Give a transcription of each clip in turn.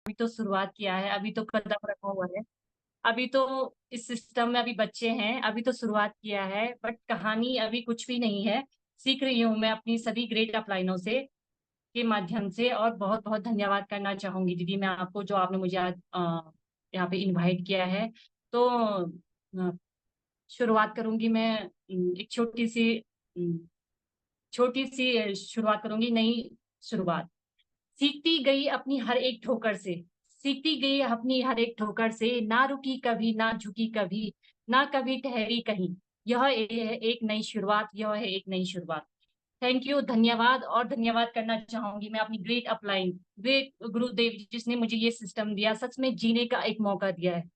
अभी तो शुरुआत किया है, अभी तो कदम रखा हुआ है। अभी तो इस सिस्टम में अभी बच्चे हैं, अभी तो शुरुआत किया है, बट कहानी अभी कुछ भी नहीं है। सीख रही हूँ मैं अपनी सभी ग्रेट अपलाइनों से के माध्यम से। और बहुत बहुत धन्यवाद करना चाहूंगी दीदी मैं आपको, जो आपने मुझे आज यहाँ पे इनवाइट किया है। तो शुरुआत करूंगी मैं। एक छोटी सी शुरुआत करूंगी, नई शुरुआत। सीखती गई अपनी हर एक ठोकर से, सीखती गई अपनी हर एक ठोकर से, ना रुकी कभी ना झुकी कभी, ना कभी ठहरी कहीं। यह है एक नई शुरुआत, यह है एक नई शुरुआत। थैंक यू, धन्यवाद। और धन्यवाद करना चाहूंगी मैं अपनी ग्रेट अपलाइन, ग्रेट गुरुदेव, जिसने मुझे ये सिस्टम दिया, सच में जीने का एक मौका दिया है।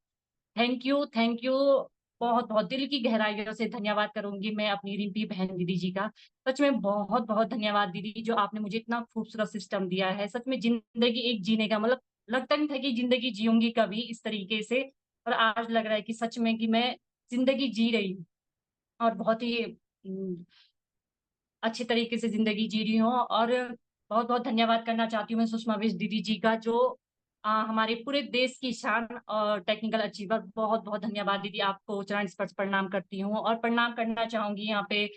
Thank you, thank you. बहुत बहुत दिल की गहराइयों से धन्यवाद करूंगी मैं अपनी रिम्पी बहन दीदी जी का। सच में बहुत बहुत धन्यवाद दीदी, जो आपने मुझे इतना खूबसूरत सिस्टम दिया है। सच में जिंदगी एक जीने का मतलब, लगता नहीं था कि जिंदगी जीऊंगी कभी इस तरीके से। और आज लग रहा है कि सच में कि मैं जिंदगी जी रही हूँ। और बहुत ही अच्छे तरीके से जिंदगी जी रही हूँ। और बहुत बहुत धन्यवाद करना चाहती हूँ मैं सुषमा विश दीदी जी का, जो हमारे पूरे देश की शान और टेक्निकल अचीवर। बहुत बहुत धन्यवाद दीदी, आपको चरण स्पर्श प्रणाम करती हूँ। और प्रणाम करना चाहूंगी यहाँ पे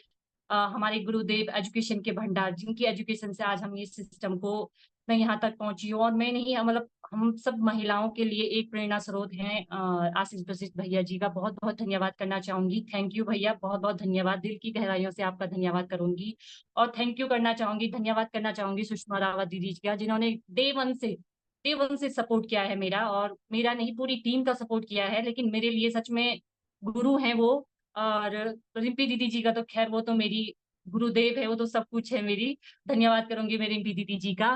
हमारे गुरुदेव एजुकेशन के भंडार, जिनकी एजुकेशन से आज हम ये सिस्टम को मैं यहाँ तक पहुंची हूँ। और मैं नहीं, मतलब हम सब महिलाओं के लिए एक प्रेरणा स्रोत हैं। आशीष वशिष्ठ भैया जी का बहुत बहुत धन्यवाद करना चाहूंगी। थैंक यू भैया, बहुत बहुत धन्यवाद, दिल की गहराइयों से आपका धन्यवाद करूंगी। और थैंक यू करना चाहूंगी, धन्यवाद करना चाहूंगी सुषमा रावत दीदी जी का, जिन्होंने डे वन से सपोर्ट किया है मेरा, और मेरा नहीं पूरी टीम का सपोर्ट किया है। लेकिन मेरे लिए सच में गुरु हैं वो। और रिम्पी दीदी जी का तो खैर वो तो मेरी गुरुदेव है, वो तो सब कुछ है मेरी। धन्यवाद करूंगी मैं रिम्पी दीदी जी का।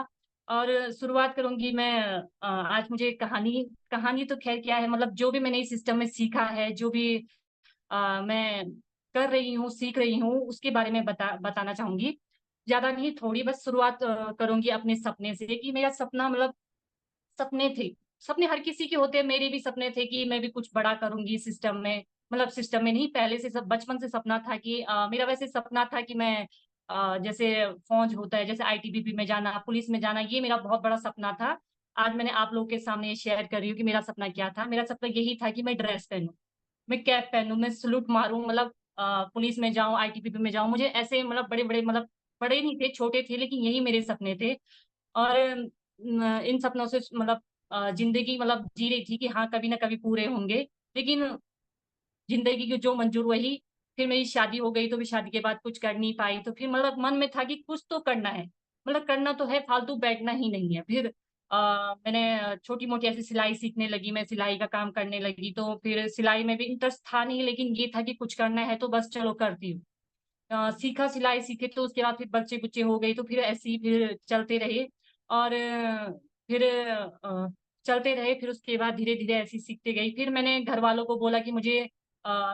और शुरुआत करूंगी मैं। आज मुझे कहानी कहानी तो खैर क्या है, मतलब जो भी मैंने इस सिस्टम में सीखा है, जो भी मैं कर रही हूँ, सीख रही हूँ, उसके बारे में बताना चाहूंगी। ज्यादा नहीं, थोड़ी बस शुरुआत करूंगी अपने सपने से, कि मेरा सपना मतलब सपने थे। सपने हर किसी के होते हैं, मेरे भी सपने थे कि मैं भी कुछ बड़ा करूंगी सिस्टम में। मतलब सिस्टम में नहीं, पहले से सब बचपन से सपना था कि मेरा वैसे सपना था कि मैं जैसे फौज होता है, जैसे आईटीबीपी में जाना, पुलिस में जाना, ये मेरा बहुत बड़ा सपना था। आज मैंने आप लोगों के सामने शेयर कर रही हूँ कि मेरा सपना क्या था। मेरा सपना यही था कि मैं ड्रेस पहनूं, मैं कैप पहनूं, मैं सलूट मारूं, मतलब पुलिस में जाऊं, आईटीबीपी में जाऊं। मुझे ऐसे मतलब बड़े बड़े, मतलब बड़े नहीं थे, छोटे थे, लेकिन यही मेरे सपने थे। और इन सपनों से मतलब जिंदगी मतलब जी रही थी कि हाँ कभी ना कभी पूरे होंगे। लेकिन जिंदगी की जो मंजूर वही। फिर मेरी शादी हो गई, तो भी शादी के बाद कुछ कर नहीं पाई। तो फिर मतलब मन में था कि कुछ तो करना है, मतलब करना तो है, फालतू बैठना ही नहीं है। फिर मैंने छोटी मोटी ऐसी सिलाई सीखने लगी, मैं सिलाई का काम करने लगी। तो फिर सिलाई में भी इंटरेस्ट था नहीं, लेकिन ये था कि कुछ करना है तो बस चलो करती हूँ। सीखा, सिलाई सीखे, तो उसके बाद फिर बच्चे बुच्चे हो गए, तो फिर ऐसे ही फिर चलते रहे। और फिर चलते रहे। फिर उसके बाद धीरे धीरे ऐसे ही सीखते गई। फिर मैंने घर वालों को बोला कि मुझे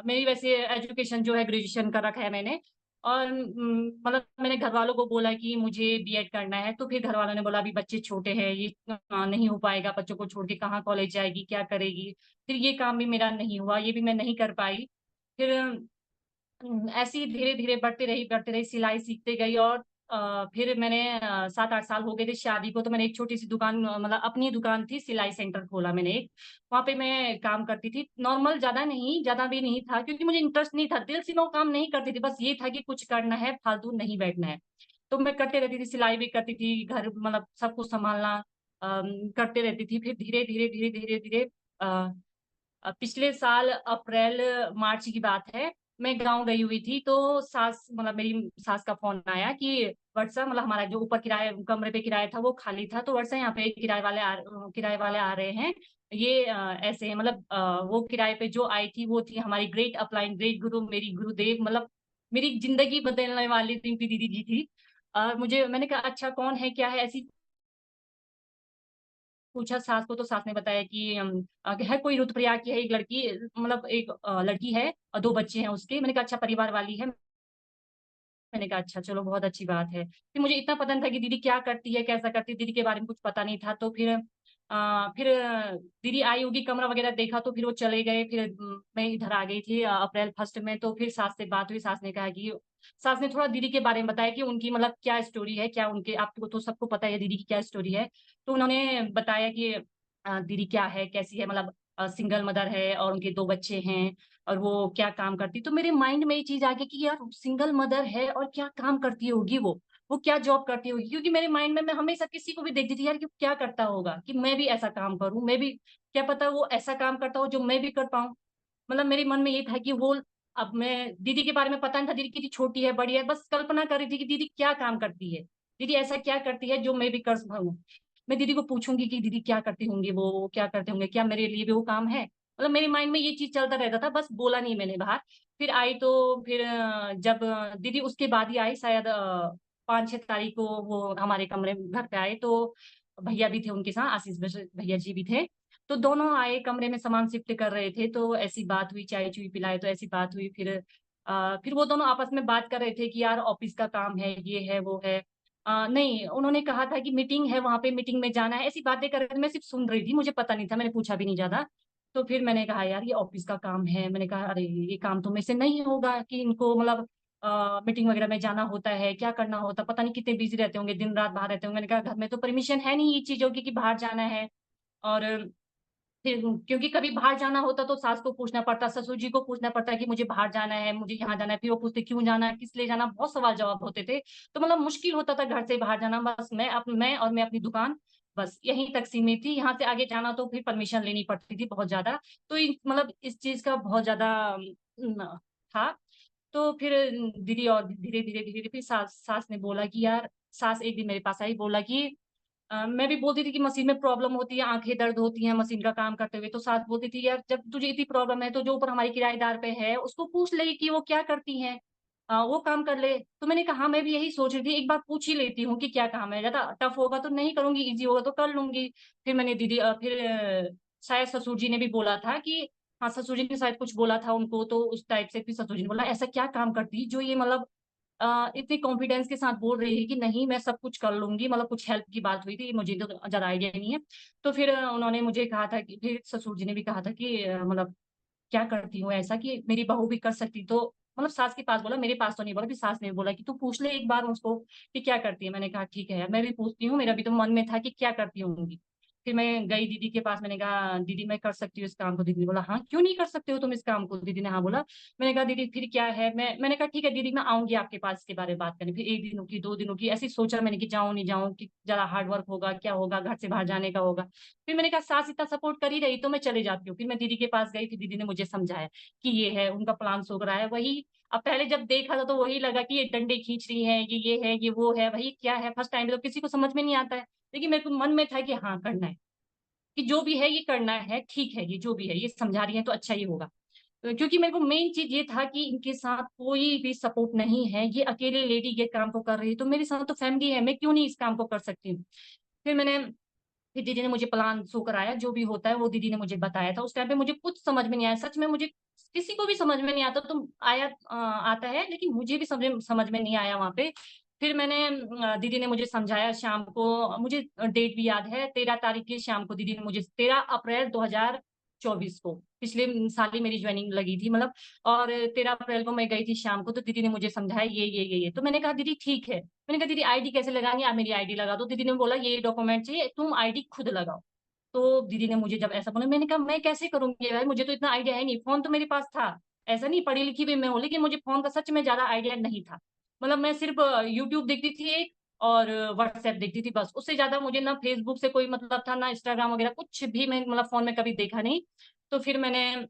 मेरी वैसे एजुकेशन जो है ग्रेजुएशन कर रखा है मैंने। और मतलब मैंने घर वालों को बोला कि मुझे बीएड करना है। तो फिर घर वालों ने बोला अभी बच्चे छोटे हैं, ये नहीं हो पाएगा, बच्चों को छोड़ के कहाँ कॉलेज जाएगी, क्या करेगी। फिर ये काम भी मेरा नहीं हुआ, ये भी मैं नहीं कर पाई। फिर ऐसे ही धीरे धीरे बढ़ते रही, सिलाई सीखते गई। और फिर मैंने 7-8 साल हो गए थे शादी को, तो मैंने एक छोटी सी दुकान, मतलब अपनी दुकान थी, सिलाई सेंटर खोला मैंने एक। वहां पे मैं काम करती थी नॉर्मल, ज्यादा नहीं, ज्यादा भी नहीं था, क्योंकि मुझे इंटरेस्ट नहीं था, दिल से मैं वो काम नहीं करती थी, बस ये था कि कुछ करना है, फालतू नहीं बैठना है। तो मैं करते रहती थी, सिलाई भी करती थी, घर मतलब सब कुछ संभालना करते रहती थी। फिर धीरे धीरे धीरे धीरे धीरे पिछले साल अप्रैल मार्च की बात है, मैं गांव गई हुई थी। तो सास, मतलब मेरी सास का फोन आया कि वर्षा, मतलब हमारा जो ऊपर किराए कमरे पे किराया था वो खाली था, तो वर्षा यहाँ पे किराए वाले आ रहे हैं। ये ऐसे है, मतलब वो किराए पे जो आई थी वो थी हमारी ग्रेट अपलाइन, ग्रेट गुरु, मेरी गुरुदेव, मतलब मेरी जिंदगी बदलने वाली रिंपी दीदी जी थी। मुझे, मैंने कहा अच्छा कौन है, क्या है, ऐसी पूछा सास को। तो सास ने बताया कि है कोई रुद्रप्रयाग की है एक लड़की, मतलब एक लड़की है और 2 बच्चे हैं उसके। मैंने कहा अच्छा परिवार वाली है। मैंने कहा अच्छा चलो बहुत अच्छी बात है। फिर मुझे इतना पता नहीं था कि दीदी क्या करती है, कैसा करती है, दीदी के बारे में कुछ पता नहीं था। तो फिर दीदी आई होगी, कमरा वगैरह देखा, तो फिर वो चले गए। फिर मैं इधर आ गई थी अप्रैल फर्स्ट में। तो फिर सास से बात हुई, सास ने कहा कि, सास ने थोड़ा दीदी के बारे में बताया कि उनकी मतलब क्या स्टोरी है, क्या उनके, आपको तो सबको पता है दीदी की क्या स्टोरी है। तो उन्होंने बताया कि दीदी क्या है, कैसी है, मतलब सिंगल मदर है और उनके 2 बच्चे हैं और वो क्या काम करती। तो मेरे माइंड में ये चीज़ आ गई कि यार सिंगल मदर है और क्या काम करती होगी वो क्या जॉब करती होगी? क्योंकि मेरे माइंड में मैं हमेशा किसी को भी देखती थी यार कि क्या करता होगा, कि मैं भी ऐसा काम करूँ, मैं भी क्या पता वो ऐसा काम करता हो जो मैं भी कर पाऊँ। मतलब मेरे मन में ये था कि वो अब मैं दीदी के बारे में पता नहीं था दीदी कितनी छोटी है, बड़ी है, बस कल्पना कर रही थी कि दीदी क्या काम करती है, दीदी ऐसा क्या करती है जो मैं भी कर सकूँ। मैं दीदी को पूछूंगी कि दीदी क्या करती होंगी, वो क्या करते होंगे, क्या मेरे लिए भी वो काम है। मतलब मेरे माइंड में ये चीज चलता रहता था, बस बोला नहीं मैंने बाहर। फिर आई तो फिर जब दीदी उसके बाद ही आई शायद 5-6 तारीख को वो हमारे कमरे घर पे आए, तो भैया भी थे उनके साथ, आशीष भैया जी भी थे। तो दोनों आए, कमरे में सामान शिफ्ट कर रहे थे, तो ऐसी बात हुई, चाय चुई पिलाए तो ऐसी बात हुई। फिर फिर वो दोनों आपस में बात कर रहे थे कि यार ऑफिस का काम है, ये है वो है। नहीं, उन्होंने कहा था कि मीटिंग है, वहां पे मीटिंग में जाना है, ऐसी बातें कर रहे थे। मैं सिर्फ सुन रही थी, मुझे पता नहीं था, मैंने पूछा भी नहीं ज्यादा। तो फिर मैंने कहा यार ये ऑफिस का काम है, मैंने कहा अरे ये काम तो मेरे से नहीं होगा कि इनको मतलब मीटिंग वगैरह में जाना होता है, क्या करना होता, पता नहीं कितने बिजी रहते होंगे, दिन रात बाहर रहते होंगे। मैंने कहा घर में तो परमिशन है नहीं ये चीजों की कि बाहर जाना है। और फिर क्योंकि कभी बाहर जाना होता तो सास को पूछना पड़ता, ससुर जी को पूछना पड़ता कि मुझे बाहर जाना है, मुझे यहाँ जाना है, फिर वो पूछते क्यों जाना है, किस लिए जाना, बहुत सवाल जवाब होते थे। तो मतलब मुश्किल होता था घर से बाहर जाना। बस मैं अपनी दुकान, बस यहीं तक सीमित थी। यहाँ से आगे जाना तो फिर परमिशन लेनी पड़ती थी बहुत ज्यादा। तो मतलब इस चीज का बहुत ज्यादा था। तो फिर दीदी और धीरे धीरे धीरे धीरे फिर सास सास ने बोला कि यार, सास एक दिन मेरे पास आई, बोला कि मैं भी बोलती थी कि मशीन में प्रॉब्लम होती है, आंखें दर्द होती हैं मशीन का काम करते हुए। तो सास बोलती थी यार जब तुझे इतनी प्रॉब्लम है तो जो ऊपर हमारी किराएदार पे है उसको पूछ ले कि वो क्या करती हैं, वो काम कर ले। तो मैंने कहा हाँ, मैं भी यही सोच रही थी, एक बार पूछ ही लेती हूँ कि क्या काम है, ज्यादा टफ होगा तो नहीं करूंगी, इजी होगा तो कर लूंगी। फिर मैंने दीदी फिर शायद ससुर जी ने भी बोला था कि हाँ, ससुर जी ने शायद कुछ बोला था उनको, तो उस टाइप से फिर ससुर जी ने बोला ऐसा क्या काम करती जो ये मतलब इतने कॉन्फिडेंस के साथ बोल रही है कि नहीं मैं सब कुछ कर लूंगी। मतलब कुछ हेल्प की बात हुई थी, मुझे तो ज्यादा आइडिया नहीं है। तो फिर उन्होंने मुझे कहा था कि फिर ससुर जी ने भी कहा था कि मतलब क्या करती हूँ ऐसा कि मेरी बहू भी कर सकती। तो मतलब सास के पास बोला, मेरे पास तो नहीं बोला। फिर सास ने भी बोला कि तू पूछ ले एक बार उसको कि क्या करती है। मैंने कहा ठीक है यार, मैं भी पूछती हूँ, मेरा भी तो मन में था कि क्या करती होंगी। फिर मैं गई दीदी के पास, मैंने कहा दीदी मैं कर सकती हूँ इस काम को। दीदी ने बोला हाँ क्यों नहीं कर सकते हो तुम इस काम को। दीदी ने हाँ बोला। मैंने कहा दीदी फिर क्या है, मैंने कहा ठीक है दीदी मैं आऊंगी आपके पास इसके बारे में बात करने। फिर 1 दिन की 2 दिनों की ऐसी सोचा मैंने कि जाऊं नहीं जाऊं, कि ज्यादा हार्ड वर्क होगा, क्या होगा, घर से बाहर जाने का होगा। फिर मैंने कहा सास इतना सपोर्ट कर ही रही तो मैं चले जाती हूँ। फिर मैं दीदी के पास गई, फिर दीदी ने मुझे समझाया कि ये है उनका प्लान सो रहा है वही। अब पहले जब देखा था तो वही लगा कि ये डंडे खींच रही है, ये है ये वो है, भाई क्या है, फर्स्ट टाइम तो किसी को समझ में नहीं आता है। लेकिन मेरे को मन में था कि हाँ करना है, कि जो भी है ये करना है, ठीक है ये जो भी है ये समझा रही है तो अच्छा ही होगा। क्योंकि मेरे को मेन चीज ये था कि इनके साथ कोई भी सपोर्ट नहीं है, ये अकेले लेडी ये काम को कर रही है, तो मेरे साथ तो फैमिली है, मैं क्यों नहीं इस काम को कर सकती हूँ। फिर मैंने फिर दीदी ने मुझे प्लान शो कराया, जो भी होता है वो दीदी ने मुझे बताया था। उस टाइम पे मुझे कुछ समझ में नहीं आया, सच में मुझे किसी को भी समझ में नहीं आता, तो आता है लेकिन मुझे भी समझ समझ में नहीं आया वहां पे। फिर मैंने दीदी ने मुझे समझाया शाम को, मुझे डेट भी याद है, 13 तारीख की शाम को दीदी ने मुझे, 13 अप्रैल 2024 को, पिछले साल ही मेरी ज्वाइनिंग लगी थी मतलब। और 13 अप्रैल को मैं गई थी शाम को, तो दीदी ने मुझे समझाया ये। तो मैंने कहा दीदी ठीक है। मैंने कहा दीदी आईडी कैसे लगानी, आप मेरी आईडी लगा दो। दीदी ने बोला ये डॉक्यूमेंट चाहिए, तुम आईडी खुद लगाओ। तो दीदी ने मुझे जब ऐसा बोला, मैंने कहा मैं कैसे करूंगी भाई, मुझे तो इतना आइडिया है नहीं, फोन तो मेरे पास था, ऐसा नहीं पढ़ी लिखी भी मैं हूँ, लेकिन मुझे फोन का सच में ज्यादा आइडिया नहीं था। मतलब मैं सिर्फ यूट्यूब देखती थी एक, और व्हाट्सएप देखती थी, बस उससे ज्यादा मुझे ना फेसबुक से कोई मतलब था, ना इंस्टाग्राम वगैरह कुछ भी मैं मतलब फोन में कभी देखा नहीं। तो फिर मैंने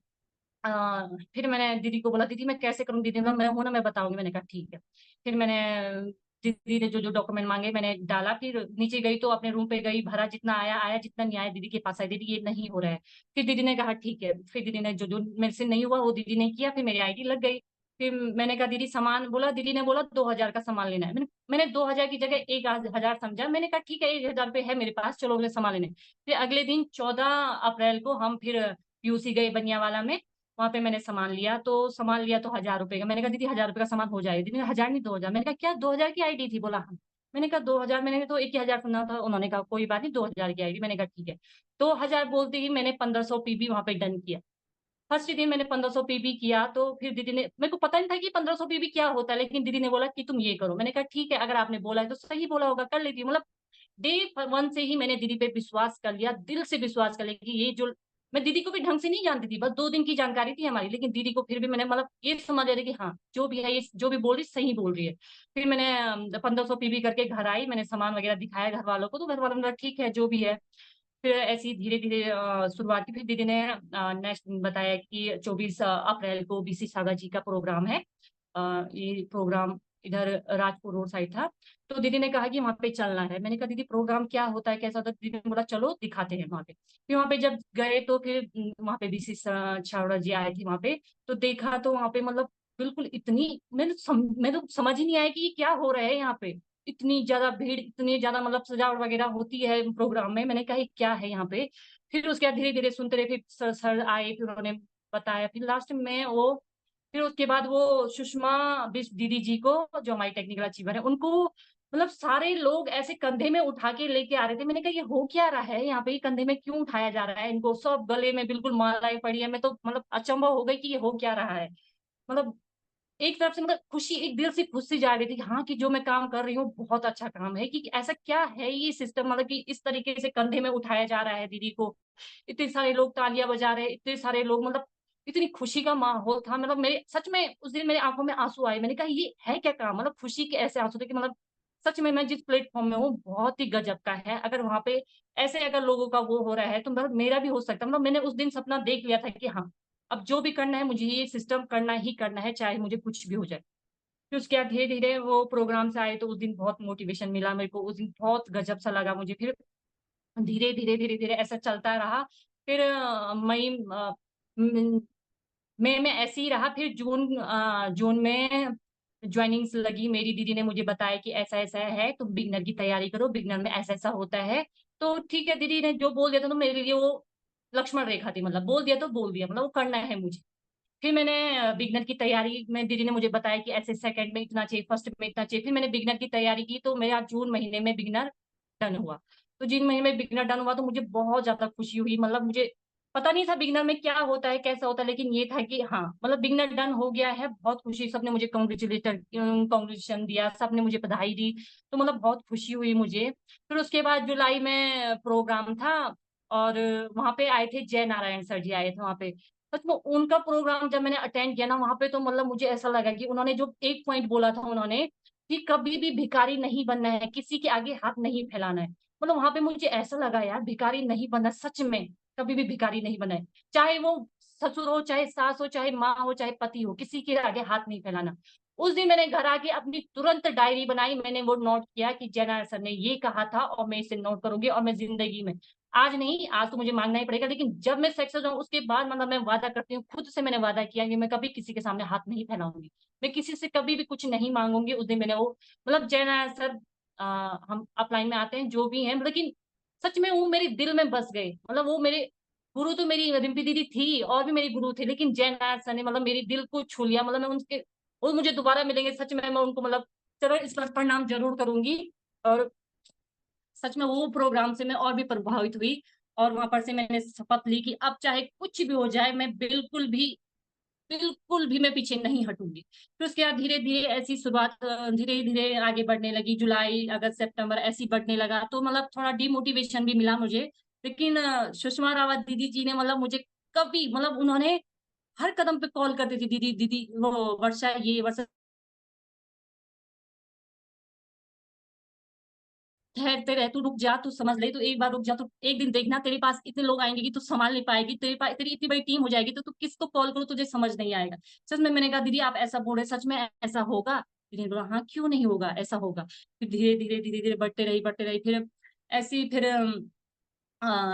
दीदी को बोला दीदी मैं कैसे करूँ, दीदी ने मैं हूं ना मैं बताऊंगी। मैंने कहा ठीक है। फिर मैंने दीदी ने जो जो डॉक्यूमेंट मांगे मैंने डाला, फिर नीचे गई तो अपने रूम पे गई, भरा, जितना आया आया, जितना नहीं आया दीदी के पास आई, दीदी ये नहीं हो रहा है। फिर दीदी ने कहा ठीक है। फिर दीदी ने जो जो मेरे से नहीं हुआ वो दीदी ने किया, फिर मेरी आईडी लग गई। फिर मैंने कहा दीदी सामान, बोला दीदी ने बोला 2,000 का सामान लेना है। मैंने 2,000 की जगह 1,000 समझा। मैंने कहा ठीक है 1,000 रुपये है मेरे पास, चलो मैं सामान लेने। फिर अगले दिन 14 अप्रैल को हम फिर पीयूसी गए बनियावाला में। वहां पे मैंने सामान लिया, तो सामान लिया तो 1,000 रुपए का। मैंने कहा दीदी 1,000 रुपए का सामान हो जाएगा। दीदी ने 1,000 नहीं 2,000। मैंने कहा क्या 2,000 की आईडी थी, बोला हाँ। मैंने कहा 2,000, मैंने तो 1,000 सुना था। उन्होंने कहा कोई बात नहीं 2,000 की आईडी। मैंने कहा ठीक है। 2,000 बोलते ही मैंने 1,500 पीबी वहां पे डन किया। फर्स्ट दिन मैंने 1,500 पीबी किया, तो फिर दीदी ने, मेरे को पता नहीं था कि 1,500 पीबी क्या होता है, लेकिन दीदी ने बोला कि तुम ये करो। मैंने कहा ठीक है, अगर आपने बोला है तो सही बोला होगा, कर लेती हूँ। मतलब डे 1 से ही मैंने दीदी पे विश्वास कर लिया, दिल से विश्वास कर लिया कि ये जो मैं दीदी को भी ढंग से नहीं जानती थी, बस 2 दिन की जानकारी थी हमारी, लेकिन दीदी को फिर भी मैंने मतलब ये समझ लिया था कि हाँ, जो भी है ये जो भी बोल रही सही बोल रही है। फिर मैंने 1500 पीबी करके घर आई, मैंने सामान वगैरह दिखाया घर वालों को, तो घर वालों ने बोला ठीक है जो भी है। फिर ऐसी धीरे-धीरे शुरुआत की। फिर दीदी ने नेक्स्ट बताया कि 24 अप्रैल को बीसी सागा जी का प्रोग्राम है। ये प्रोग्राम इधर राजपुर रोड साइड था। तो दीदी ने कहा कि वहाँ पे चलना है। मैंने कहा दीदी प्रोग्राम क्या होता है, कैसा होता है? दीदी ने बोला चलो दिखाते हैं वहाँ पे। फिर वहाँ पे जब गए तो फिर वहाँ पे बीसी छावड़ा जी आए थे वहाँ पे। तो देखा तो वहाँ पे मतलब बिल्कुल इतनी मैंने तो समझ ही नहीं आया कि ये क्या हो रहा है यहाँ पे। इतनी ज्यादा भीड़, इतनी ज्यादा मतलब सजावट वगैरह होती है प्रोग्राम में। मैंने कहा ये क्या है यहाँ पे। फिर उसके बाद धीरे धीरे सुनते रहे, फिर सर आए, फिर उन्होंने बताया, फिर लास्ट में वो फिर उसके बाद वो सुषमा बिस दीदी जी को, जो हमारी टेक्निकल अचीवर है, उनको मतलब सारे लोग ऐसे कंधे में उठा के लेके आ रहे थे। मैंने कहा ये हो क्या रहा है यहाँ पे, ये कंधे में क्यों उठाया जा रहा है इनको, सब गले में बिल्कुल मालाएं पड़ी है। मैं तो मतलब अचंभव हो गई कि ये हो क्या रहा है। मतलब एक तरफ से मतलब खुशी, एक दिल से खुशी जा रही थी कि हाँ, कि जो मैं काम कर रही हूँ बहुत अच्छा काम है, कि ऐसा क्या है ये सिस्टम, मतलब कि इस तरीके से कंधे में उठाया जा रहा है दीदी को। इतने सारे लोग तालियां बजा रहे हैं, इतने सारे लोग, मतलब इतनी खुशी का माहौल था। मतलब मेरे सच में उस दिन मेरी आंखों में आंसू आए। मैंने कहा ये है क्या काम, मतलब खुशी के ऐसे आंसू थे कि मतलब सच में मैं जिस प्लेटफॉर्म में हूँ बहुत ही गजब का है। अगर वहां पे ऐसे अगर लोगों का वो हो रहा है तो मतलब मेरा भी हो सकता है। मतलब मैंने उस दिन सपना देख लिया था कि हाँ, अब जो भी करना है मुझे ये सिस्टम करना ही करना है, चाहे मुझे कुछ भी हो जाए। फिर उसके बाद धीरे धीरे वो प्रोग्राम से आए तो उस दिन बहुत मोटिवेशन मिला मेरे को, उस दिन बहुत गजब सा लगा मुझे। फिर धीरे धीरे धीरे धीरे ऐसा चलता रहा। फिर म- मई में ऐसे ही रहा। फिर जून में ज्वाइनिंग्स लगी मेरी। दीदी ने मुझे बताया कि ऐसा ऐसा है, तुम बिगनर की तैयारी करो, बिगनर में ऐसा ऐसा होता है। तो ठीक है, दीदी ने जो बोल दिया था तो मेरे लिए वो लक्ष्मण रेखा थी, मतलब बोल दिया तो बोल दिया, मतलब वो करना है मुझे। फिर मैंने बिगनर की तैयारी में, दीदी ने मुझे बताया कि ऐसे सेकंड में इतना चाहिए, फर्स्ट में इतना चाहिए। फिर मैंने बिगनर की तैयारी की तो मेरा जून महीने में बिगनर डन हुआ। तो जून महीने में बिगनर डन हुआ तो मुझे बहुत ज्यादा खुशी हुई। मतलब मुझे पता नहीं था बिगनर में क्या होता है, कैसा होता है, लेकिन ये था कि हाँ, मतलब बिगनर डन हो गया है, बहुत खुशी। सबने मुझे कॉन्ग्रेचुलेशन दिया, सबने मुझे बधाई दी। तो मतलब बहुत खुशी हुई मुझे। फिर उसके बाद जुलाई में प्रोग्राम था, और वहां पे आए थे जय नारायण सर जी, आए थे वहां पे। सच में उनका प्रोग्राम जब मैंने अटेंड किया ना वहां पे, तो मतलब मुझे ऐसा लगा कि उन्होंने जो एक पॉइंट बोला था उन्होंने, कि कभी भी भिखारी नहीं बनना है, किसी के आगे हाथ नहीं फैलाना है। मतलब वहां पे मुझे ऐसा लगा यार, भिखारी नहीं बनना, सच में कभी भी भिखारी नहीं बनना है। चाहे वो ससुर हो, चाहे सास हो, चाहे माँ हो, चाहे पति हो, किसी के आगे हाथ नहीं फैलाना। उस दिन मैंने घर आके अपनी तुरंत डायरी बनाई, मैंने वो नोट किया कि जयनारायण सर ने ये कहा था, और मैं इसे नोट करूंगी, और मैं जिंदगी में आज नहीं, आज तो मुझे मांगना ही पड़ेगा, लेकिन जब मैं सक्सेस हूँ उसके बाद मतलब मैं वादा करती हूँ, खुद से मैंने वादा किया कि मैं कभी किसी के सामने हाथ नहीं फैलाऊंगी, मैं किसी से कभी भी कुछ नहीं मांगूंगी। उस दिन मैंने वो मतलब जयनारायण सर, हम अपलाइन में आते हैं जो भी हैं, लेकिन सच में वो मेरे दिल में बस गए। मतलब वो मेरे गुरु तो मेरी रिम्पी दीदी थी, और भी मेरी गुरु थे, लेकिन जयनारायण सर ने मतलब मेरे दिल को छू लिया। मतलब मैं उनके, वो मुझे दोबारा मिलेंगे सच में, मैं उनको मतलब चलो इस पर प्रणाम जरूर करूंगी। और सच में वो प्रोग्राम से मैं और भी प्रभावित हुई, और वहां पर से मैंने शपथ ली कि अब चाहे कुछ भी हो जाए, मैं बिल्कुल भी मैं पीछे नहीं हटूंगी। फिर उसके बाद धीरे धीरे ऐसी शुरुआत धीरे धीरे आगे बढ़ने लगी, जुलाई अगस्त सितंबर ऐसी बढ़ने लगा, तो मतलब थोड़ा डिमोटिवेशन भी मिला मुझे। लेकिन सुषमा रावत दीदी जी ने मतलब मुझे कभी, मतलब उन्होंने हर कदम पे कॉल करती थी, दीदी दीदी वो वर्षा, ये वर्षा ठहरते रह, तू रुक जा, तू समझ ले, तू एक बार रुक जा, तू एक दिन देखना, तेरे पास इतने लोग आएंगे कि तू संभाल नहीं पाएगी, तेरे पास तेरी इतनी बड़ी टीम हो जाएगी तो तू किसको कॉल करो, तुझे समझ नहीं आएगा। सच में मैंने कहा दीदी आप ऐसा बोल रहे, सच में ऐसा होगा? दीदी ने बोला हाँ, क्यों नहीं होगा, ऐसा होगा। फिर धीरे धीरे बढ़ते रही। फिर ऐसी फिर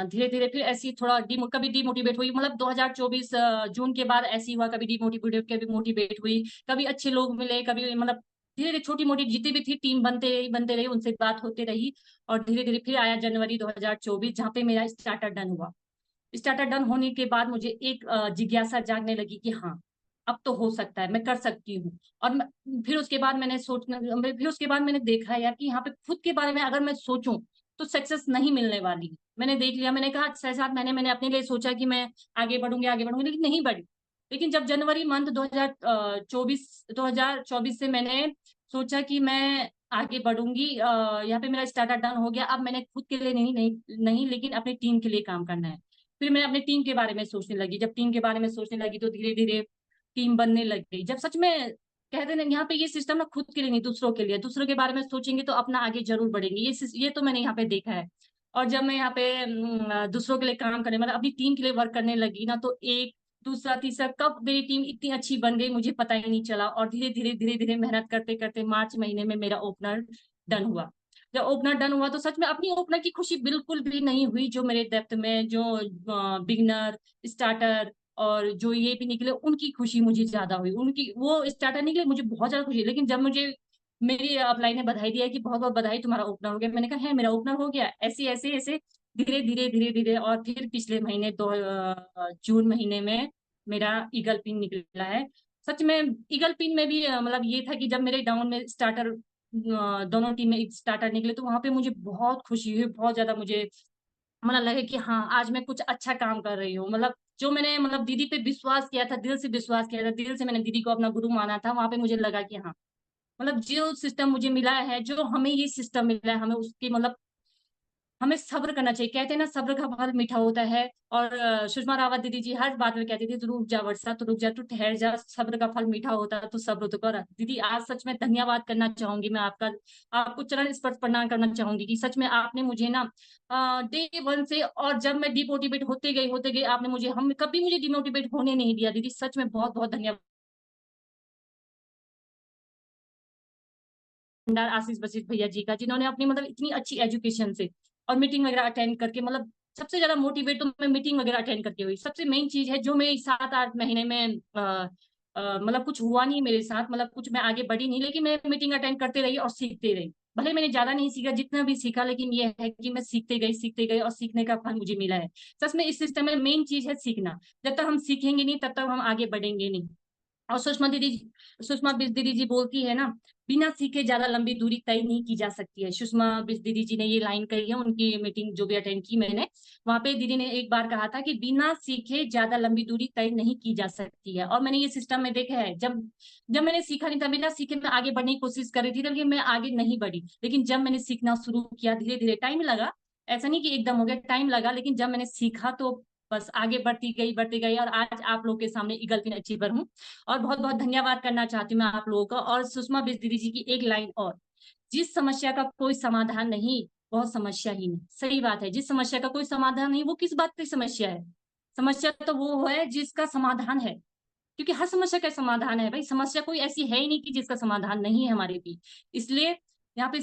धीरे धीरे फिर ऐसी थोड़ा कभी डिमोटिवेट हुई। मतलब 2024 जून के बाद ऐसी हुआ, कभी डिमोटिवेट, कभी मोटिवेट हुई, कभी अच्छे लोग मिले, कभी मतलब धीरे धीरे छोटी मोटी जितनी भी थी टीम बनते रही, उनसे बात होती रही। और धीरे धीरे फिर आया जनवरी 2024, जहाँ पे मेरा स्टार्टर डन हुआ। स्टार्टर डन होने के बाद मुझे एक जिज्ञासा जागने लगी कि हाँ, अब तो हो सकता है, मैं कर सकती हूँ। और फिर उसके बाद मैंने सोचना, फिर उसके बाद मैंने देखा यार कि यहाँ पे खुद के बारे में अगर मैं सोचूं तो सक्सेस नहीं मिलने वाली। मैंने देख लिया, मैंने कहा 6-7 महीने मैंने अपने लिए सोचा कि मैं आगे बढ़ूंगी, लेकिन नहीं बढ़ी। लेकिन जब जनवरी मंथ 2024 से मैंने सोचा कि मैं आगे बढ़ूंगी। यहाँ पे मेरा स्टार्टर डन हो गया। अब मैंने खुद के लिए नहीं लेकिन अपनी टीम के लिए काम करना है। फिर मैं अपनी टीम के बारे में सोचने लगी। जब टीम के बारे में सोचने लगी तो धीरे धीरे टीम बनने लग गई। जब सच में कहते ना, यहाँ पे ये सिस्टम ना खुद के लिए नहीं, दूसरों के लिए, दूसरों के बारे में सोचेंगे तो अपना आगे जरूर बढ़ेंगे। ये तो मैंने यहाँ पे देखा है। और जब मैं यहाँ पे दूसरों के लिए काम करने, मतलब अपनी टीम के लिए वर्क करने लगी ना, तो एक दूसरा तीसरा कब मेरी टीम इतनी अच्छी बन गई मुझे पता ही नहीं चला। और धीरे धीरे मेहनत करते करते मार्च महीने में मेरा ओपनर डन हुआ। जब ओपनर डन हुआ तो सच में अपनी ओपनर की खुशी बिल्कुल भी नहीं हुई जो मेरे डेप्थ में जो बिगनर, स्टार्टर और जो ये भी निकले उनकी खुशी मुझे ज्यादा हुई। उनकी वो स्टार्टर निकले मुझे बहुत ज्यादा खुशी, लेकिन जब मुझे मेरी अपलाइन ने बधाई दिया कि बहुत बहुत बधाई तुम्हारा ओपनर हो गया, मैंने कहा है मेरा ओपनर हो गया, ऐसे ऐसे ऐसे धीरे धीरे और फिर पिछले महीने जून महीने में मेरा ईगल पिन निकला है। सच में ईगल पिन में भी मतलब ये था कि जब मेरे डाउन में स्टार्टर दोनों टीम में स्टार्टर निकले तो वहां पे मुझे बहुत खुशी हुई, बहुत ज्यादा मुझे मतलब लगे कि हाँ आज मैं कुछ अच्छा काम कर रही हूँ। मतलब जो मैंने मतलब दीदी पे विश्वास किया था, दिल से विश्वास किया था, दिल से मैंने दीदी को अपना गुरु माना था, वहां पे मुझे लगा कि हाँ मतलब जो सिस्टम मुझे मिला है, जो हमें ये सिस्टम मिला है, हमें उसकी मतलब हमें सब्र करना चाहिए। कहते हैं ना सब्र का फल मीठा होता है। और सुषमा रावत दीदी जी हर बात में कहती थी तू रुक जा वर्षा, तू रुक जा, तू ठहर जा, सब्र का फल मीठा होता है तो सब्र तो कर। दीदी आज सच में धन्यवाद करना चाहूंगी मैं आपका, आपको चरण स्पर्श प्रणाम करना चाहूंगी कि सच में आपने मुझे ना डे वन से, और जब मैं डिमोटिवेट होते गई आपने मुझे, हम कभी मुझे डिमोटिवेट होने नहीं दिया। दीदी सच में बहुत बहुत धन्यवाद। भंडार आशीष वशिष्ठ भैया जी का, जिन्होंने अपनी मतलब इतनी अच्छी एजुकेशन से और मीटिंग वगैरह अटेंड करके, मतलब सबसे ज्यादा मोटिवेट तो मैं मीटिंग वगैरह अटेंड करके हुई। सबसे मेन चीज है जो मेरी 7-8 महीने में मतलब कुछ हुआ नहीं मेरे साथ, मतलब कुछ मैं आगे बढ़ी नहीं, लेकिन मैं मीटिंग अटेंड करते रही और सीखते रही। भले मैंने ज्यादा नहीं सीखा, जितना भी सीखा, लेकिन ये है कि मैं सीखते गई और सीखने का फल मुझे मिला है। सच में इस सिस्टम में मेन चीज है सीखना। जब तक हम सीखेंगे नहीं तब तक हम आगे बढ़ेंगे नहीं। और सुषमा बिस दीदी जी बोलती है ना, बिना सीखे ज्यादा लंबी दूरी तय नहीं की जा सकती है। सुषमा बिस दीदी जी ने ये लाइन कही है उनकी मीटिंग जो भी अटेंड की मैंने, वहां पे दीदी ने एक बार कहा था कि बिना सीखे ज्यादा लंबी दूरी तय नहीं की जा सकती है। और मैंने ये सिस्टम में देखा है, जब जब मैंने सीखा नहीं था, बिना सीखे मैं आगे बढ़ने की कोशिश कर रही थी, लेकिन मैं आगे नहीं बढ़ी। लेकिन जब मैंने सीखना शुरू किया, धीरे धीरे टाइम लगा, ऐसा नहीं कि एकदम हो गया, टाइम लगा, लेकिन जब मैंने सीखा तो बस आगे बढ़ती गई और आज आप लोग के सामने ईगल पिन अचीवर हूँ। और बहुत बहुत धन्यवाद करना चाहती हूँ मैं आप लोगों का। और सुषमा बिस दीदी जी की एक लाइन और, जिस समस्या का कोई समाधान नहीं बहुत समस्या ही नहीं। सही बात है, जिस समस्या का कोई समाधान नहीं वो किस बात की समस्या है। समस्या तो वो है जिसका समाधान है, क्योंकि हर समस्या का समाधान है भाई। समस्या कोई ऐसी है ही नहीं कि जिसका समाधान नहीं है हमारे भी। इसलिए यहाँ पे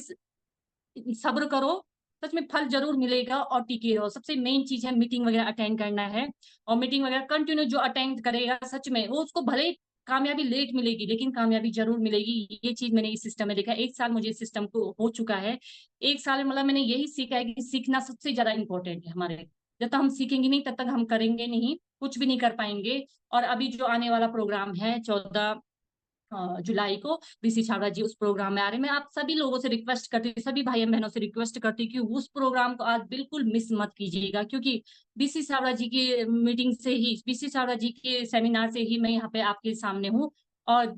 सब्र करो, सच में फल जरूर मिलेगा और टिके रहो। सबसे मेन चीज है मीटिंग वगैरह अटेंड करना है। और मीटिंग वगैरह कंटिन्यू जो अटेंड करेगा सच में वो उसको भले ही कामयाबी लेट मिलेगी लेकिन कामयाबी जरूर मिलेगी। ये चीज मैंने इस सिस्टम में देखा। 1 साल मुझे इस सिस्टम को हो चुका है। 1 साल में मतलब मैंने यही सीखा है कि सीखना सबसे ज्यादा इंपॉर्टेंट है हमारे। जब तक हम सीखेंगे नहीं तब तक हम करेंगे नहीं, कुछ भी नहीं कर पाएंगे। और अभी जो आने वाला प्रोग्राम है 14 जुलाई को, बीसी छाबड़ा जी उस प्रोग्राम में आ रहे हैं। मैं आप सभी लोगों से रिक्वेस्ट करती हूँ, सभी भाई बहनों से रिक्वेस्ट करती हूँ कि उस प्रोग्राम को आज बिल्कुल मिस मत कीजिएगा, क्योंकि बीसी छाबड़ा जी की मीटिंग से ही, बीसी छाबड़ा जी के सेमिनार से ही मैं यहाँ पे आपके सामने हूँ। और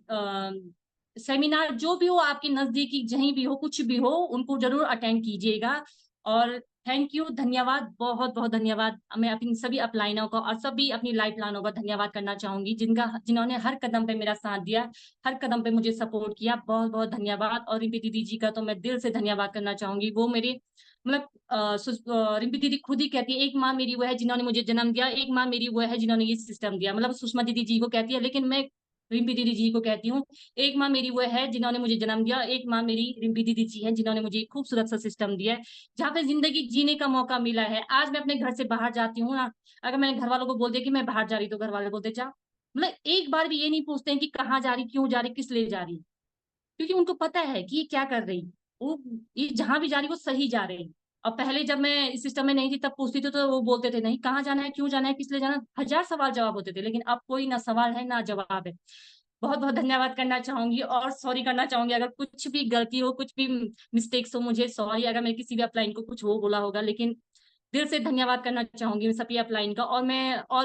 सेमिनार जो भी हो आपके नजदीकी, जहीं भी हो, कुछ भी हो, उनको जरूर अटेंड कीजिएगा। और थैंक यू, धन्यवाद, बहुत बहुत धन्यवाद। मैं अपनी सभी अपलाइनों का और सभी अपनी लाइफ लाइनों का धन्यवाद करना चाहूंगी, जिन्होंने हर कदम पे मेरा साथ दिया, हर कदम पे मुझे सपोर्ट किया। बहुत बहुत धन्यवाद। और रिम्पी दीदी जी का तो मैं दिल से धन्यवाद करना चाहूंगी। वो मेरे मतलब रिम्पी दीदी खुद ही कहती है, एक माँ मेरी वो है जिन्होंने मुझे जन्म दिया, एक माँ मेरी वो है जिन्होंने ये सिस्टम दिया। मतलब सुषमा दीदी जी को कहती है, लेकिन मैं रिम्पी दीदी जी को कहती हूँ, एक माँ मेरी वो है जिन्होंने मुझे जन्म दिया, एक माँ मेरी रिम्पी दीदी जी है जिन्होंने मुझे एक खूबसूरत सा सिस्टम दिया है, जहाँ पे जिंदगी जीने का मौका मिला है। आज मैं अपने घर से बाहर जाती हूँ ना, अगर मैंने घर वालों को बोल दिया कि मैं बाहर जा रही तो घर वाले बोलते जा, मतलब एक बार भी ये नहीं पूछते हैं कि कहाँ जा रही, क्यों जा रही, किस लिए जा रही। क्योंकि उनको पता है कि ये क्या कर रही, वो ये जहां भी जा रही वो सही जा रही। और पहले जब मैं इस सिस्टम में नहीं थी तब पूछती थी तो वो बोलते थे नहीं, कहाँ जाना है, क्यों जाना है, किस लिए जाना है, हजार सवाल जवाब होते थे। लेकिन अब कोई ना सवाल है ना जवाब है। बहुत बहुत धन्यवाद करना चाहूंगी और सॉरी करना चाहूंगी अगर कुछ भी गलती हो, कुछ भी मिस्टेक्स हो, मुझे सॉरी अगर मैं किसी भी अपलाइन को कुछ हो बोला होगा। लेकिन दिल से धन्यवाद करना चाहूंगी मैं सभी अपलाइन का। और मैं और